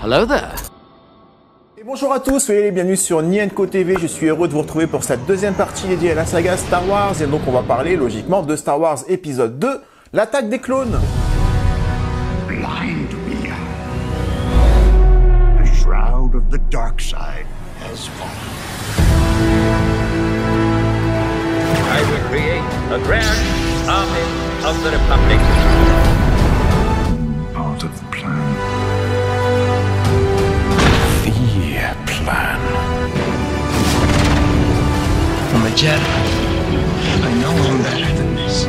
Hello there. Et bonjour à tous, soyez les bienvenus sur Nienko TV. Je suis heureux de vous retrouver pour cette deuxième partie dédiée à la saga Star Wars. Et donc on va parler logiquement de Star Wars épisode 2, l'attaque des clones. Blind me. The shroud of the dark side has fallen. I will create a grand army of the Republic. Part of the plan. The plan. I'm a Jedi. I know I'm better than this.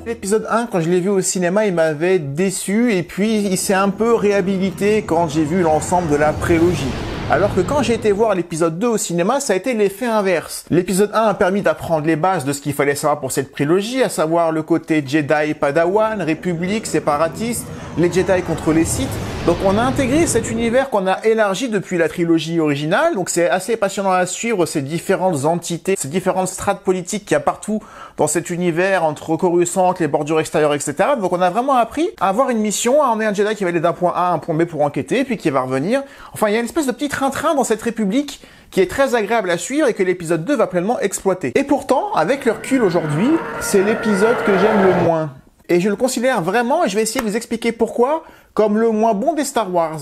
L'épisode 1, quand je l'ai vu au cinéma, il m'avait déçu et puis il s'est un peu réhabilité quand j'ai vu l'ensemble de la prélogie. Alors que quand j'ai été voir l'épisode 2 au cinéma, ça a été l'effet inverse. L'épisode 1 a permis d'apprendre les bases de ce qu'il fallait savoir pour cette prélogie, à savoir le côté Jedi Padawan, République, séparatiste, les Jedi contre les Sith. Donc on a intégré cet univers qu'on a élargi depuis la trilogie originale, donc c'est assez passionnant à suivre ces différentes entités, ces différentes strates politiques qu'il y a partout dans cet univers, entre Coruscant, les bordures extérieures, etc. Donc on a vraiment appris à avoir une mission, à emmener un Jedi qui va aller d'un point A à un point B pour enquêter, puis qui va revenir. Enfin, il y a une espèce de petit train-train dans cette république qui est très agréable à suivre et que l'épisode 2 va pleinement exploiter. Et pourtant, avec le recul aujourd'hui, c'est l'épisode que j'aime le moins. Et je le considère vraiment, et je vais essayer de vous expliquer pourquoi, comme le moins bon des Star Wars.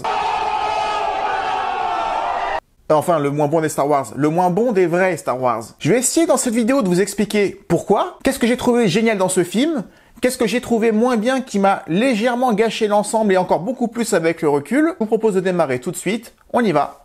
Enfin, le moins bon des Star Wars. Le moins bon des vrais Star Wars. Je vais essayer dans cette vidéo de vous expliquer pourquoi, qu'est-ce que j'ai trouvé génial dans ce film, qu'est-ce que j'ai trouvé moins bien qui m'a légèrement gâché l'ensemble et encore beaucoup plus avec le recul. Je vous propose de démarrer tout de suite. On y va.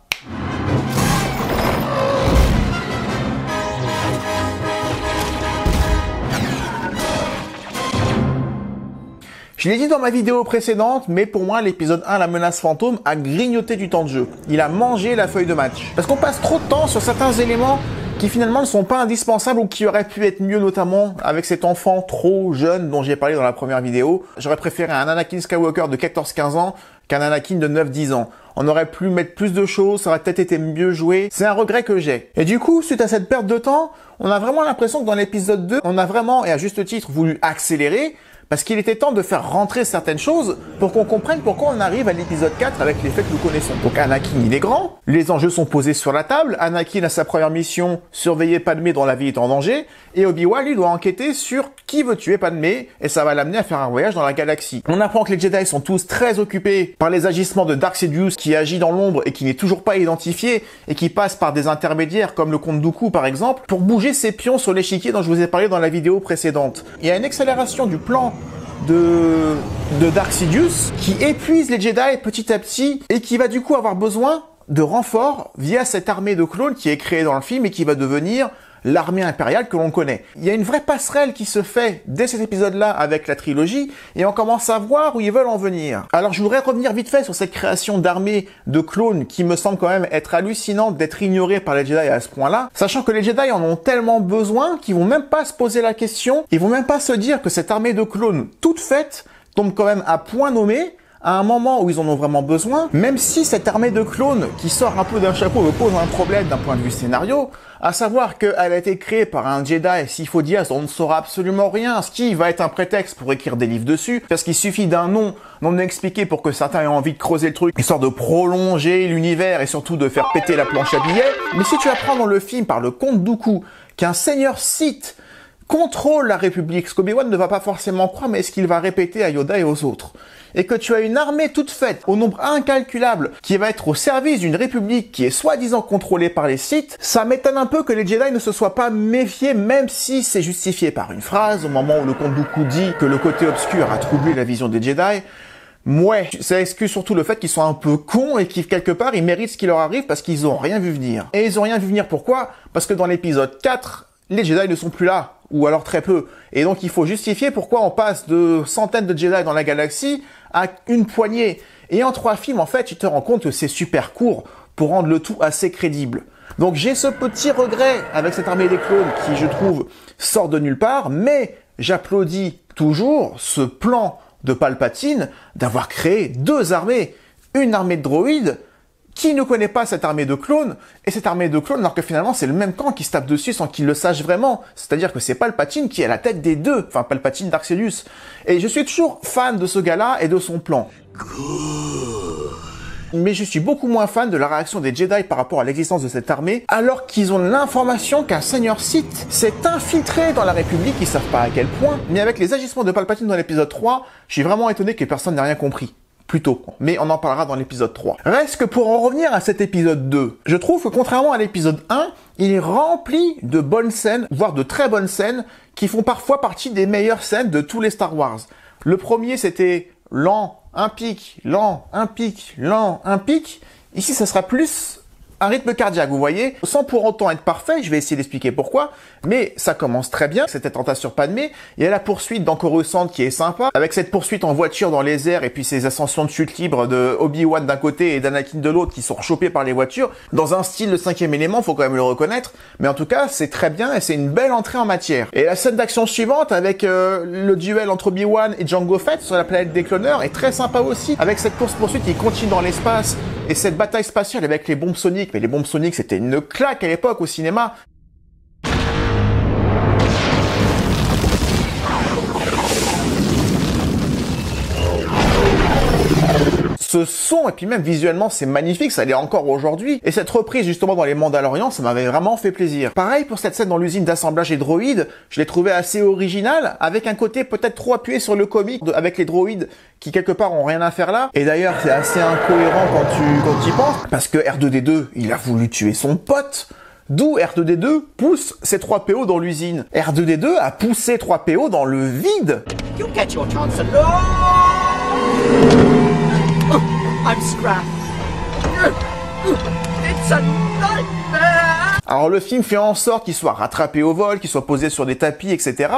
Je l'ai dit dans ma vidéo précédente, mais pour moi, l'épisode 1, la menace fantôme, a grignoté du temps de jeu. Il a mangé la feuille de match. Parce qu'on passe trop de temps sur certains éléments qui finalement ne sont pas indispensables ou qui auraient pu être mieux, notamment avec cet enfant trop jeune dont j'ai parlé dans la première vidéo. J'aurais préféré un Anakin Skywalker de 14-15 ans qu'un Anakin de 9-10 ans. On aurait pu mettre plus de choses, ça aurait peut-être été mieux joué. C'est un regret que j'ai. Et du coup, suite à cette perte de temps, on a vraiment l'impression que dans l'épisode 2, on a vraiment, et à juste titre, voulu accélérer, parce qu'il était temps de faire rentrer certaines choses pour qu'on comprenne pourquoi on arrive à l'épisode 4 avec les faits que nous connaissons. Donc Anakin, il est grand, les enjeux sont posés sur la table, Anakin a sa première mission, surveiller Padmé dont la vie est en danger, et Obi-Wan, lui, doit enquêter sur qui veut tuer Padmé, et ça va l'amener à faire un voyage dans la galaxie. On apprend que les Jedi sont tous très occupés par les agissements de Dark Sidious qui agit dans l'ombre et qui n'est toujours pas identifié, et qui passe par des intermédiaires comme le comte Dooku par exemple, pour bouger ses pions sur l'échiquier dont je vous ai parlé dans la vidéo précédente. Il y a une accélération du plan de Dark Sidious qui épuise les Jedi petit à petit et qui va du coup avoir besoin de renforts via cette armée de clones qui est créée dans le film et qui va devenir l'armée impériale que l'on connaît. Il y a une vraie passerelle qui se fait dès cet épisode-là avec la trilogie et on commence à voir où ils veulent en venir. Alors je voudrais revenir vite fait sur cette création d'armée de clones qui me semble quand même être hallucinante d'être ignorée par les Jedi à ce point-là, sachant que les Jedi en ont tellement besoin qu'ils vont même pas se poser la question, ils vont même pas se dire que cette armée de clones toute faite tombe quand même à point nommé à un moment où ils en ont vraiment besoin, même si cette armée de clones qui sort un peu d'un chapeau me pose un problème d'un point de vue scénario, à savoir qu'elle a été créée par un Jedi Sifo-Dyas dont on ne saura absolument rien, ce qui va être un prétexte pour écrire des livres dessus, parce qu'il suffit d'un nom non expliqué pour que certains aient envie de creuser le truc, histoire de prolonger l'univers et surtout de faire péter la planche à billets. Mais si tu apprends dans le film par le comte Dooku qu'un seigneur Sith contrôle la République, ce qu'Obi-Wan ne va pas forcément croire, mais est-ce qu'il va répéter à Yoda et aux autres, et que tu as une armée toute faite, au nombre incalculable, qui va être au service d'une République qui est soi-disant contrôlée par les Sith, ça m'étonne un peu que les Jedi ne se soient pas méfiés, même si c'est justifié par une phrase, au moment où le comte Dooku dit que le côté obscur a troublé la vision des Jedi. Ouais, ça excuse surtout le fait qu'ils sont un peu cons et qu'ils, quelque part, ils méritent ce qui leur arrive parce qu'ils ont rien vu venir. Et ils ont rien vu venir pourquoi? Parce que dans l'épisode 4, les Jedi ne sont plus là, ou alors très peu. Et donc il faut justifier pourquoi on passe de centaines de Jedi dans la galaxie à une poignée. Et en 3 films, en fait, tu te rends compte que c'est super court pour rendre le tout assez crédible. Donc j'ai ce petit regret avec cette armée des clones qui, je trouve, sort de nulle part, mais j'applaudis toujours ce plan de Palpatine d'avoir créé 2 armées. Une armée de droïdes. Qui ne connaît pas cette armée de clones, et cette armée de clones, alors que finalement c'est le même camp qui se tape dessus sans qu'il le sache vraiment. C'est-à-dire que c'est Palpatine qui est à la tête des deux, enfin Palpatine Dark Sidious. Et je suis toujours fan de ce gars-là et de son plan. Mais je suis beaucoup moins fan de la réaction des Jedi par rapport à l'existence de cette armée, alors qu'ils ont l'information qu'un seigneur Sith s'est infiltré dans la République, ils savent pas à quel point. Mais avec les agissements de Palpatine dans l'épisode 3, je suis vraiment étonné que personne n'ait rien compris. Plutôt, mais on en parlera dans l'épisode 3. Reste que pour en revenir à cet épisode 2, je trouve que contrairement à l'épisode 1, il est rempli de bonnes scènes, voire de très bonnes scènes, qui font parfois partie des meilleures scènes de tous les Star Wars. Le premier, c'était lent, un pic, lent, un pic, lent, un pic. Ici, ça sera plus un rythme cardiaque, vous voyez, sans pour autant être parfait, je vais essayer d'expliquer pourquoi, mais ça commence très bien, cette tentation sur Padmé, il y a la poursuite d'Coruscant qui est sympa, avec cette poursuite en voiture dans les airs, et puis ces ascensions de chute libre de Obi-Wan d'un côté et d'Anakin de l'autre qui sont chopés par les voitures, dans un style de 5e élément, faut quand même le reconnaître, mais en tout cas, c'est très bien, et c'est une belle entrée en matière. Et la scène d'action suivante, avec le duel entre Obi-Wan et Jango Fett sur la planète des cloneurs, est très sympa aussi, avec cette course-poursuite qui continue dans l'espace, et cette bataille spatiale avec les bombes soniques. Mais les bombes soniques, c'était une claque à l'époque au cinéma. Ce son, et puis même visuellement, c'est magnifique, ça l'est encore aujourd'hui. Et cette reprise, justement, dans les Mandalorians, ça m'avait vraiment fait plaisir. Pareil pour cette scène dans l'usine d'assemblage des droïdes, je l'ai trouvé assez original, avec un côté peut-être trop appuyé sur le comique, avec les droïdes qui, quelque part, ont rien à faire là. Et d'ailleurs, c'est assez incohérent quand tu y penses, parce que R2-D2, il a voulu tuer son pote. D'où R2-D2 pousse ses 3PO dans l'usine. R2-D2 a poussé 3PO dans le vide. You get your chance alone. I'm scrapped. It's a nightmare. Alors le film fait en sorte qu'il soit rattrapé au vol, qu'il soit posé sur des tapis, etc.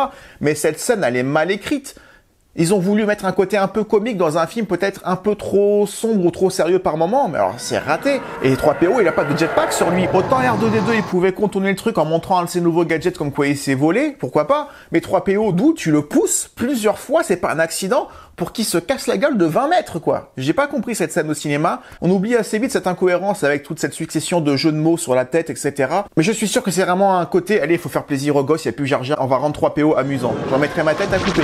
Mais cette scène, elle est mal écrite. Ils ont voulu mettre un côté un peu comique dans un film peut-être un peu trop sombre ou trop sérieux par moment, mais alors c'est raté. Et 3PO, il a pas de jetpack sur lui. Autant R2-D2, il pouvait contourner le truc en montrant un de ses nouveaux gadgets comme quoi il s'est volé, pourquoi pas. Mais 3PO, d'où tu le pousses plusieurs fois, c'est pas un accident, pour qu'il se casse la gueule de 20 mètres, quoi. J'ai pas compris cette scène au cinéma. On oublie assez vite cette incohérence avec toute cette succession de jeux de mots sur la tête, etc. Mais je suis sûr que c'est vraiment un côté, allez, il faut faire plaisir aux gosses, il y a plus Jar Jar, on va rendre 3PO amusant. J'en mettrai ma tête à couper.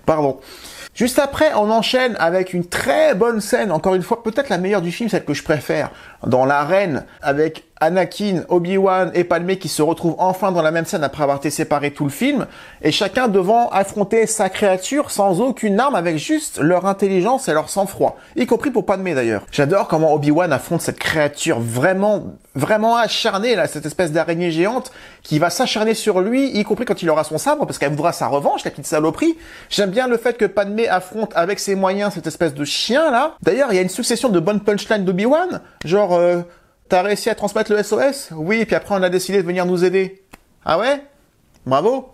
Pardon. Juste après, on enchaîne avec une très bonne scène, encore une fois, peut-être la meilleure du film, celle que je préfère, dans l'arène, avec Anakin, Obi-Wan et Padmé qui se retrouvent enfin dans la même scène après avoir été séparés tout le film, et chacun devant affronter sa créature sans aucune arme, avec juste leur intelligence et leur sang-froid, y compris pour Padmé d'ailleurs. J'adore comment Obi-Wan affronte cette créature vraiment acharnée, là, cette espèce d'araignée géante qui va s'acharner sur lui, y compris quand il aura son sabre, parce qu'elle voudra sa revanche, la petite saloperie. J'aime bien le fait que Padmé affronte avec ses moyens cette espèce de chien là. D'ailleurs, il y a une succession de bonnes punchlines d'Obi-Wan, genre t'as réussi à transmettre le SOS? Oui, puis après on a décidé de venir nous aider. Ah ouais? Bravo.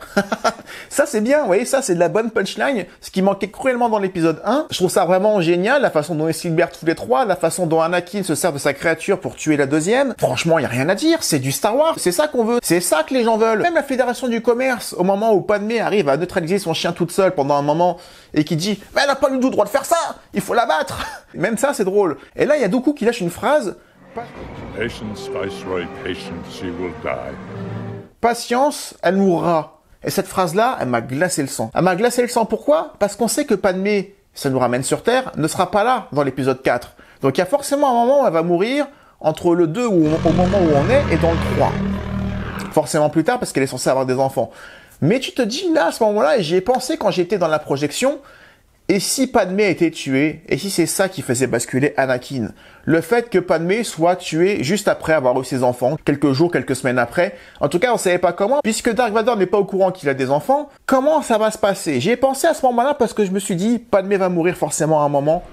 Ça c'est bien, vous voyez, ça c'est de la bonne punchline, ce qui manquait cruellement dans l'épisode 1. Je trouve ça vraiment génial, la façon dont ils se libèrent tous les trois, la façon dont Anakin se sert de sa créature pour tuer la deuxième. Franchement, il y a rien à dire, c'est du Star Wars, c'est ça qu'on veut, c'est ça que les gens veulent. Même la Fédération du Commerce, au moment où Padmé arrive à neutraliser son chien toute seule pendant un moment, et qui dit « Mais elle n'a pas du tout le droit de faire ça, il faut la battre !» Même ça, c'est drôle. Et là, il y a Dooku qui lâche une phrase. Patience, Viceroy, patience, she will die. Patience, elle mourra. Et cette phrase-là, elle m'a glacé le sang. Elle m'a glacé le sang, pourquoi? Parce qu'on sait que Padmé, ça nous ramène sur Terre, ne sera pas là dans l'épisode 4. Donc il y a forcément un moment où elle va mourir entre le 2 ou au moment où on est et dans le 3. Forcément plus tard parce qu'elle est censée avoir des enfants. Mais tu te dis là, à ce moment-là, et j'y ai pensé quand j'étais dans la projection, et si Padmé a été tuée, et si c'est ça qui faisait basculer Anakin? Le fait que Padmé soit tuée juste après avoir eu ses enfants, quelques jours, quelques semaines après. En tout cas, on savait pas comment, puisque Dark Vador n'est pas au courant qu'il a des enfants. Comment ça va se passer? J'y ai pensé à ce moment-là parce que je me suis dit, Padmé va mourir forcément à un moment.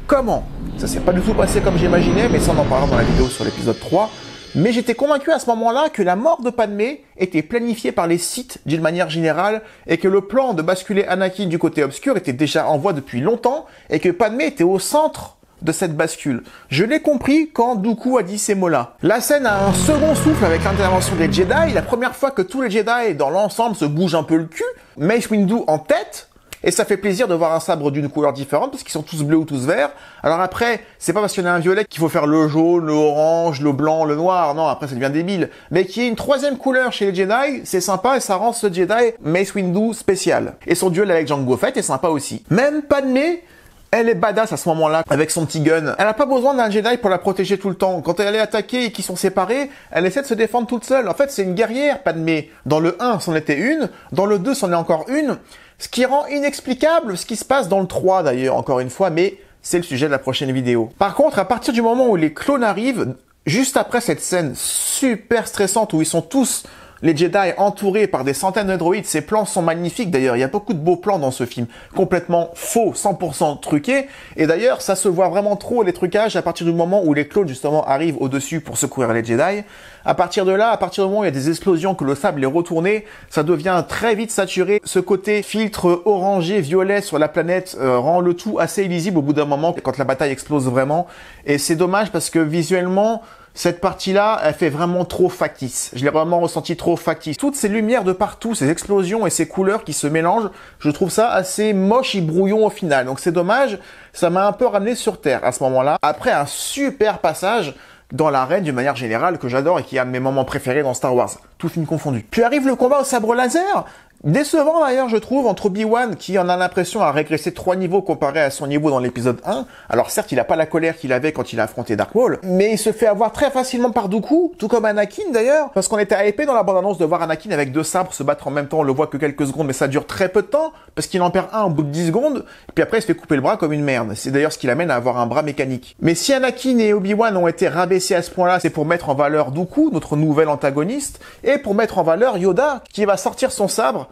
Comment? Ça s'est pas du tout passé comme j'imaginais, mais ça on en parlera dans la vidéo sur l'épisode 3. Mais j'étais convaincu à ce moment-là que la mort de Padmé était planifiée par les Sith d'une manière générale et que le plan de basculer Anakin du côté obscur était déjà en voie depuis longtemps et que Padmé était au centre de cette bascule. Je l'ai compris quand Dooku a dit ces mots-là. La scène a un second souffle avec l'intervention des Jedi, la première fois que tous les Jedi dans l'ensemble se bougent un peu le cul, Mace Windu en tête, et ça fait plaisir de voir un sabre d'une couleur différente, parce qu'ils sont tous bleus ou tous verts. Alors après, c'est pas parce qu'il y en a un violet qu'il faut faire le jaune, le orange, le blanc, le noir, non, après ça devient débile. Mais qu'il y ait une troisième couleur chez les Jedi, c'est sympa, et ça rend ce Jedi Mace Windu spécial. Et son duel avec Jango Fett est sympa aussi. Même Padmé, elle est badass à ce moment-là, avec son petit gun. Elle n'a pas besoin d'un Jedi pour la protéger tout le temps. Quand elle est attaquée et qu'ils sont séparés, elle essaie de se défendre toute seule. En fait, c'est une guerrière, Padmé. Dans le 1, c'en était une. Dans le 2, c'en est encore une. Ce qui rend inexplicable ce qui se passe dans le 3, d'ailleurs, encore une fois, mais c'est le sujet de la prochaine vidéo. Par contre, à partir du moment où les clones arrivent, juste après cette scène super stressante où ils sont tous... les Jedi entourés par des centaines de droïdes, ces plans sont magnifiques d'ailleurs, il y a beaucoup de beaux plans dans ce film, complètement faux, 100% truqués, et d'ailleurs ça se voit vraiment trop les trucages à partir du moment où les clones justement arrivent au-dessus pour secourir les Jedi. À partir de là, à partir du moment où il y a des explosions, que le sable est retourné, ça devient très vite saturé. Ce côté filtre orangé, violet sur la planète rend le tout assez illisible au bout d'un moment quand la bataille explose vraiment, et c'est dommage parce que visuellement, cette partie-là, elle fait vraiment trop factice. Je l'ai vraiment ressenti trop factice. Toutes ces lumières de partout, ces explosions et ces couleurs qui se mélangent, je trouve ça assez moche et brouillon au final. Donc c'est dommage, ça m'a un peu ramené sur Terre à ce moment-là. Après un super passage dans l'arène d'une manière générale que j'adore et qui est un de mes moments préférés dans Star Wars, tout film confondu. Puis arrive le combat au sabre laser. Décevant d'ailleurs je trouve entre Obi-Wan qui en a l'impression à régresser 3 niveaux comparé à son niveau dans l'épisode 1. Alors certes il a pas la colère qu'il avait quand il a affronté Dark Maul, mais il se fait avoir très facilement par Dooku, tout comme Anakin d'ailleurs, parce qu'on était hypé dans la bande-annonce de voir Anakin avec 2 sabres se battre en même temps, on le voit que quelques secondes mais ça dure très peu de temps, parce qu'il en perd un au bout de 10 secondes, et puis après il se fait couper le bras comme une merde. C'est d'ailleurs ce qui l'amène à avoir un bras mécanique. Mais si Anakin et Obi-Wan ont été rabaissés à ce point-là, c'est pour mettre en valeur Dooku, notre nouvel antagoniste, et pour mettre en valeur Yoda, qui va sortir son sabre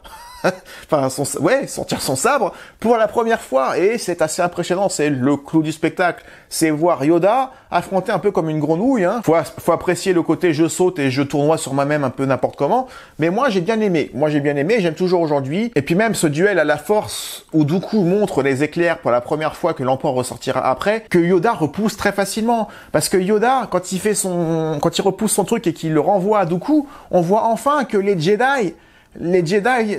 enfin, sortir son sabre pour la première fois, et c'est assez impressionnant, c'est le clou du spectacle, c'est voir Yoda affronter un peu comme une grenouille, hein. Faut apprécier le côté je saute et je tournoie sur moi-même un peu n'importe comment, mais moi j'ai bien aimé, j'aime toujours aujourd'hui, et puis même ce duel à la force où Dooku montre les éclairs pour la première fois que l'empereur ressortira après, que Yoda repousse très facilement, parce que Yoda, quand il repousse son truc et qu'il le renvoie à Dooku, on voit enfin que les Jedi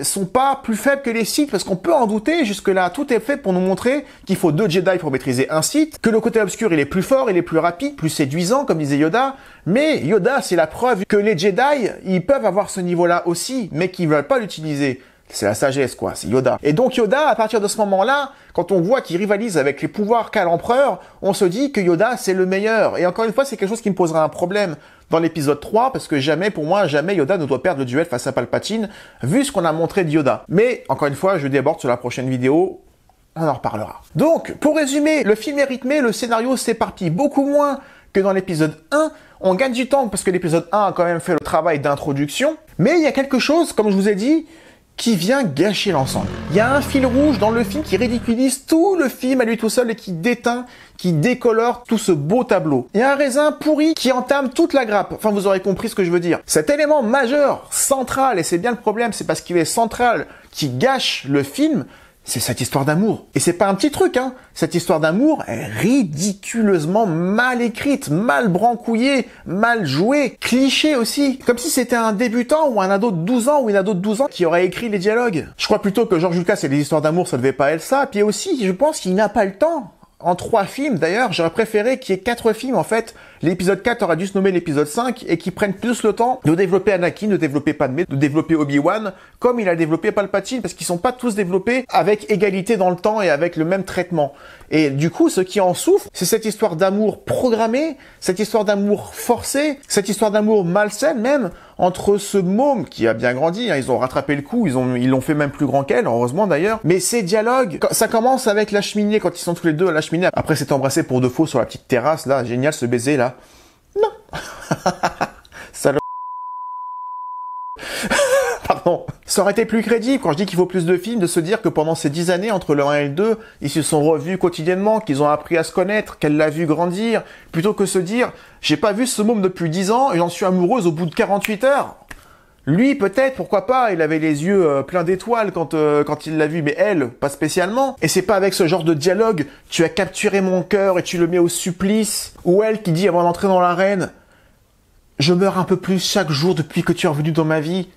sont pas plus faibles que les Sith, parce qu'on peut en douter. Jusque-là, tout est fait pour nous montrer qu'il faut 2 Jedi pour maîtriser un Sith, que le côté obscur il est plus fort, il est plus rapide, plus séduisant, comme disait Yoda. Mais Yoda, c'est la preuve que les Jedi, ils peuvent avoir ce niveau-là aussi, mais qu'ils veulent pas l'utiliser. C'est la sagesse, quoi, c'est Yoda. Et donc Yoda, à partir de ce moment-là, quand on voit qu'il rivalise avec les pouvoirs qu'a l'empereur, on se dit que Yoda, c'est le meilleur. Et encore une fois, c'est quelque chose qui me posera un problème dans l'épisode 3, parce que pour moi, jamais Yoda ne doit perdre le duel face à Palpatine, vu ce qu'on a montré de Yoda. Mais, encore une fois, je déborde sur la prochaine vidéo, on en reparlera. Donc, pour résumer, le film est rythmé, le scénario s'éparpille beaucoup moins que dans l'épisode 1, on gagne du temps, parce que l'épisode 1 a quand même fait le travail d'introduction, mais il y a quelque chose, comme je vous ai dit, qui vient gâcher l'ensemble. Il y a un fil rouge dans le film qui ridiculise tout le film à lui tout seul et qui déteint, qui décolore tout ce beau tableau. Il y a un raisin pourri qui entame toute la grappe. Enfin, vous aurez compris ce que je veux dire. Cet élément majeur, central, et c'est bien le problème, c'est parce qu'il est central, qui gâche le film, c'est cette histoire d'amour. Et c'est pas un petit truc, hein. Cette histoire d'amour est ridiculeusement mal écrite, mal brancouillée, mal jouée, cliché aussi. Comme si c'était un débutant ou un ado de 12 ans ou une ado de 12 ans qui aurait écrit les dialogues. Je crois plutôt que George Lucas et les histoires d'amour, ça devait pas être ça. Puis aussi, je pense qu'il n'a pas le temps. En 3 films, d'ailleurs, j'aurais préféré qu'il y ait 4 films, en fait. L'épisode 4 aurait dû se nommer l'épisode 5 et qu'ils prennent plus le temps de développer Anakin, de développer Padmé, de développer Obi-Wan, comme il a développé Palpatine, parce qu'ils sont pas tous développés avec égalité dans le temps et avec le même traitement. Et du coup, ce qui en souffre, c'est cette histoire d'amour programmée, cette histoire d'amour forcé, cette histoire d'amour malsaine même, entre ce môme qui a bien grandi, hein, ils ont rattrapé le coup, ils l'ont fait même plus grand qu'elle, heureusement d'ailleurs. Mais ces dialogues, ça commence avec la cheminée, quand ils sont tous les deux à la cheminée, après s'être embrassés pour de faux sur la petite terrasse, là, génial ce baiser là. Non. Salope. Pardon. Ça aurait été plus crédible quand je dis qu'il faut plus de films, de se dire que pendant ces 10 années, entre le 1 et le 2, ils se sont revus quotidiennement, qu'ils ont appris à se connaître, qu'elle l'a vu grandir, plutôt que se dire, j'ai pas vu ce môme depuis 10 ans et j'en suis amoureuse au bout de 48 heures. Lui, peut-être, pourquoi pas, il avait les yeux pleins d'étoiles quand il l'a vu, mais elle, pas spécialement. Et c'est pas avec ce genre de dialogue, tu as capturé mon cœur et tu le mets au supplice, ou elle qui dit avant d'entrer dans l'arène, je meurs un peu plus chaque jour depuis que tu es revenu dans ma vie.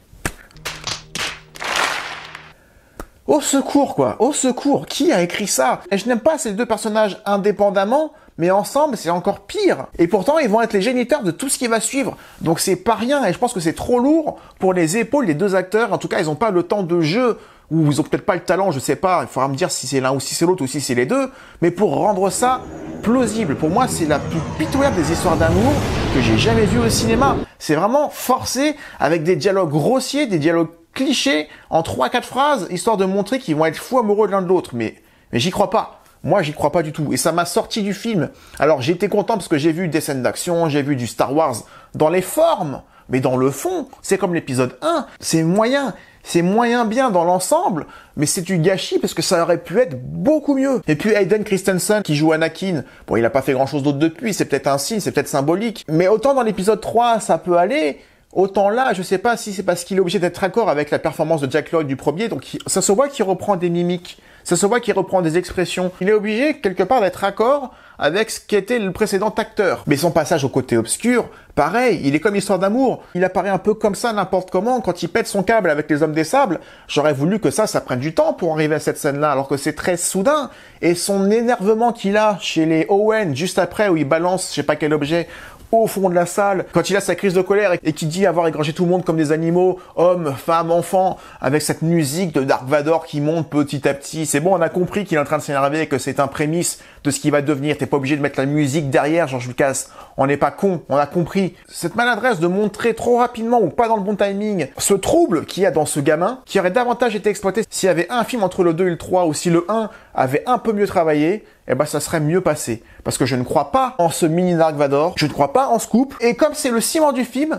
Au secours, quoi, au secours, qui a écrit ça? Et je n'aime pas ces deux personnages indépendamment, mais ensemble, c'est encore pire. Et pourtant, ils vont être les géniteurs de tout ce qui va suivre. Donc c'est pas rien, et je pense que c'est trop lourd pour les épaules des deux acteurs. En tout cas, ils n'ont pas le temps de jeu, ou ils ont peut-être pas le talent, je sais pas. Il faudra me dire si c'est l'un ou si c'est l'autre, ou si c'est les deux. Mais pour rendre ça plausible, pour moi, c'est la plus pitoyable des histoires d'amour que j'ai jamais vues au cinéma. C'est vraiment forcé, avec des dialogues grossiers, des dialogues clichés, en 3-4 phrases, histoire de montrer qu'ils vont être fous amoureux de l'un de l'autre. Mais j'y crois pas. Moi, j'y crois pas du tout. Et ça m'a sorti du film. Alors, j'étais content parce que j'ai vu des scènes d'action, j'ai vu du Star Wars dans les formes. Mais dans le fond, c'est comme l'épisode 1. C'est moyen bien dans l'ensemble, mais c'est du gâchis parce que ça aurait pu être beaucoup mieux. Et puis Hayden Christensen qui joue Anakin, bon, il a pas fait grand chose d'autre depuis, c'est peut-être un signe, c'est peut-être symbolique. Mais autant dans l'épisode 3, ça peut aller, autant là, je sais pas si c'est parce qu'il est obligé d'être d'accord avec la performance de Jack Lloyd du premier, donc ça se voit qu'il reprend des mimiques, ça se voit qu'il reprend des expressions. Il est obligé, quelque part, d'être d'accord avec ce qu'était le précédent acteur. Mais son passage au côté obscur, pareil, il est comme Histoire d'amour. Il apparaît un peu comme ça, n'importe comment, quand il pète son câble avec les Hommes des Sables. J'aurais voulu que ça prenne du temps pour arriver à cette scène-là, alors que c'est très soudain. Et son énervement qu'il a chez les Owen, juste après, où il balance, je sais pas quel objet, au fond de la salle, quand il a sa crise de colère et qu'il dit avoir égorgé tout le monde comme des animaux, hommes, femmes, enfants, avec cette musique de Dark Vador qui monte petit à petit. C'est bon, on a compris qu'il est en train de s'énerver et que c'est un prémisse de ce qui va devenir. T'es pas obligé de mettre la musique derrière, George Lucas. On n'est pas con, on a compris. Cette maladresse de montrer trop rapidement ou pas dans le bon timing ce trouble qu'il y a dans ce gamin, qui aurait davantage été exploité s'il y avait un film entre le 2 et le 3, ou si le 1 avait un peu mieux travaillé, eh ben ça serait mieux passé. Parce que je ne crois pas en ce mini Dark Vador, je ne crois pas en ce couple, et comme c'est le ciment du film,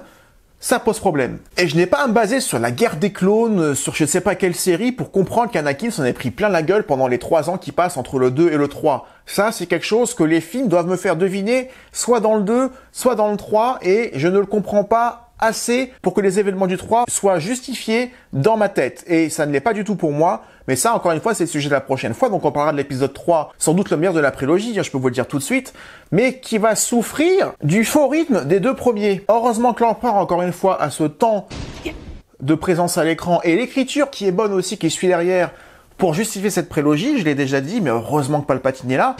ça pose problème. Et je n'ai pas à me baser sur la guerre des clones, sur je ne sais pas quelle série, pour comprendre qu'Anakin s'en est pris plein la gueule pendant les 3 ans qui passent entre le 2 et le 3. Ça, c'est quelque chose que les films doivent me faire deviner, soit dans le 2, soit dans le 3, et je ne le comprends pas assez pour que les événements du 3 soient justifiés dans ma tête. Et ça ne l'est pas du tout pour moi, mais ça, encore une fois, c'est le sujet de la prochaine fois, donc on parlera de l'épisode 3, sans doute le meilleur de la prélogie, je peux vous le dire tout de suite, mais qui va souffrir du faux rythme des 2 premiers. Heureusement que l'empereur, encore une fois, a ce temps de présence à l'écran, et l'écriture qui est bonne aussi, qui suit derrière, pour justifier cette prélogie, je l'ai déjà dit, mais heureusement que Palpatine est là,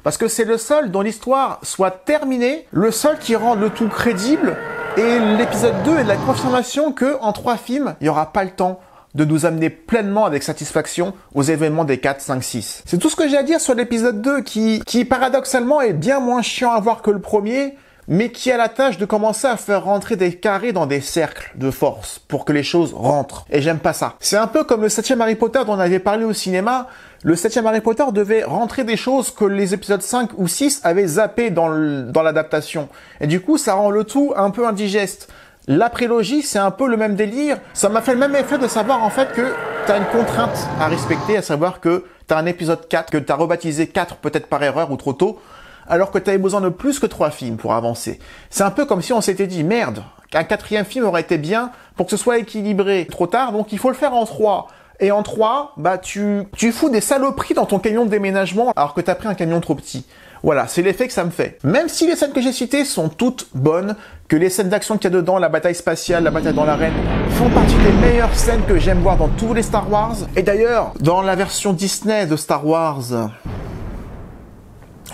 parce que c'est le seul dont l'histoire soit terminée, le seul qui rend le tout crédible. Et l'épisode 2 est de la confirmation que, en 3 films, il n'y aura pas le temps de nous amener pleinement avec satisfaction aux événements des 4, 5, 6. C'est tout ce que j'ai à dire sur l'épisode 2 qui paradoxalement est bien moins chiant à voir que le premier, mais qui a la tâche de commencer à faire rentrer des carrés dans des cercles de force pour que les choses rentrent. Et j'aime pas ça. C'est un peu comme le 7e Harry Potter dont on avait parlé au cinéma. Le 7e Harry Potter devait rentrer des choses que les épisodes 5 ou 6 avaient zappé dans l'adaptation. Et du coup, ça rend le tout un peu indigeste. La prélogie, c'est un peu le même délire. Ça m'a fait le même effet de savoir en fait que t'as une contrainte à respecter, à savoir que t'as un épisode 4, que t'as rebaptisé 4 peut-être par erreur ou trop tôt, alors que t'avais besoin de plus que 3 films pour avancer. C'est un peu comme si on s'était dit, merde, un 4e film aurait été bien pour que ce soit équilibré. Trop tard, donc il faut le faire en 3. Et en 3, bah tu fous des saloperies dans ton camion de déménagement alors que t'as pris un camion trop petit. Voilà, c'est l'effet que ça me fait. Même si les scènes que j'ai citées sont toutes bonnes, que les scènes d'action qu'il y a dedans, la bataille spatiale, la bataille dans l'arène, font partie des meilleures scènes que j'aime voir dans tous les Star Wars. Et d'ailleurs, dans la version Disney de Star Wars,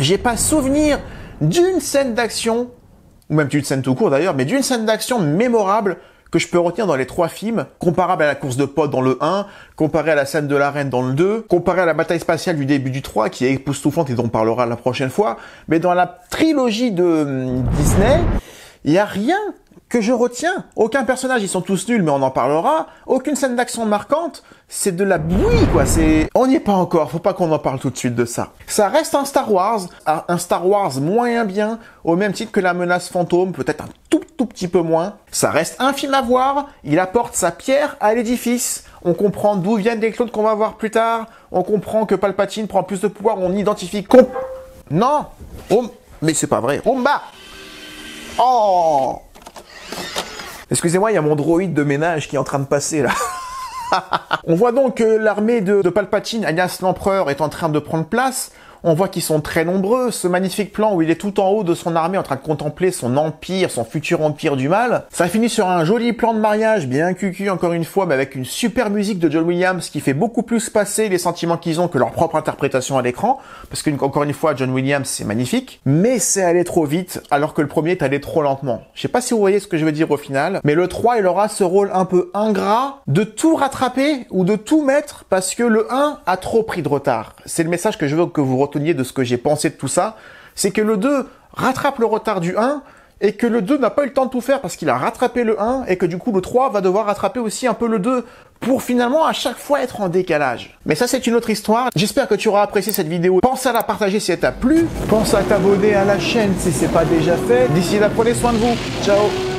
j'ai pas souvenir d'une scène d'action, ou même d'une scène tout court d'ailleurs, mais d'une scène d'action mémorable que je peux retenir dans les 3 films, comparable à la course de pod dans le 1, comparé à la scène de l'arène dans le 2, comparé à la bataille spatiale du début du 3, qui est époustouflante et dont on parlera la prochaine fois. Mais dans la trilogie de Disney, il n'y a rien que je retiens. Aucun personnage, ils sont tous nuls, mais on en parlera. Aucune scène d'action marquante. C'est de la bouillie, quoi. On n'y est pas encore. Faut pas qu'on en parle tout de suite de ça. Ça reste un Star Wars moyen bien, au même titre que La Menace Fantôme, peut-être un tout petit peu moins. Ça reste un film à voir. Il apporte sa pierre à l'édifice. On comprend d'où viennent les clones qu'on va voir plus tard. On comprend que Palpatine prend plus de pouvoir. On identifie Non! Mais c'est pas vrai. Rumba! Oh! Excusez-moi, il y a mon droïde de ménage qui est en train de passer là. On voit donc que l'armée de Palpatine, alias l'Empereur, est en train de prendre place. On voit qu'ils sont très nombreux. Ce magnifique plan où il est tout en haut de son armée en train de contempler son empire, son futur empire du mal. Ça finit sur un joli plan de mariage, bien cucu encore une fois, mais avec une super musique de John Williams qui fait beaucoup plus passer les sentiments qu'ils ont que leur propre interprétation à l'écran. Parce qu'encore une fois, John Williams, c'est magnifique. Mais c'est allé trop vite, alors que le premier est allé trop lentement. Je sais pas si vous voyez ce que je veux dire au final, mais le 3, il aura ce rôle un peu ingrat de tout rattraper ou de tout mettre parce que le 1 a trop pris de retard. C'est le message que je veux que vous reteniez de ce que j'ai pensé de tout ça, c'est que le 2 rattrape le retard du 1 et que le 2 n'a pas eu le temps de tout faire parce qu'il a rattrapé le 1 et que du coup le 3 va devoir rattraper aussi un peu le 2 pour finalement à chaque fois être en décalage. Mais ça c'est une autre histoire. J'espère que tu auras apprécié cette vidéo. Pense à la partager si elle t'a plu. Pense à t'abonner à la chaîne si c'est pas déjà fait. D'ici là, prenez soin de vous. Ciao.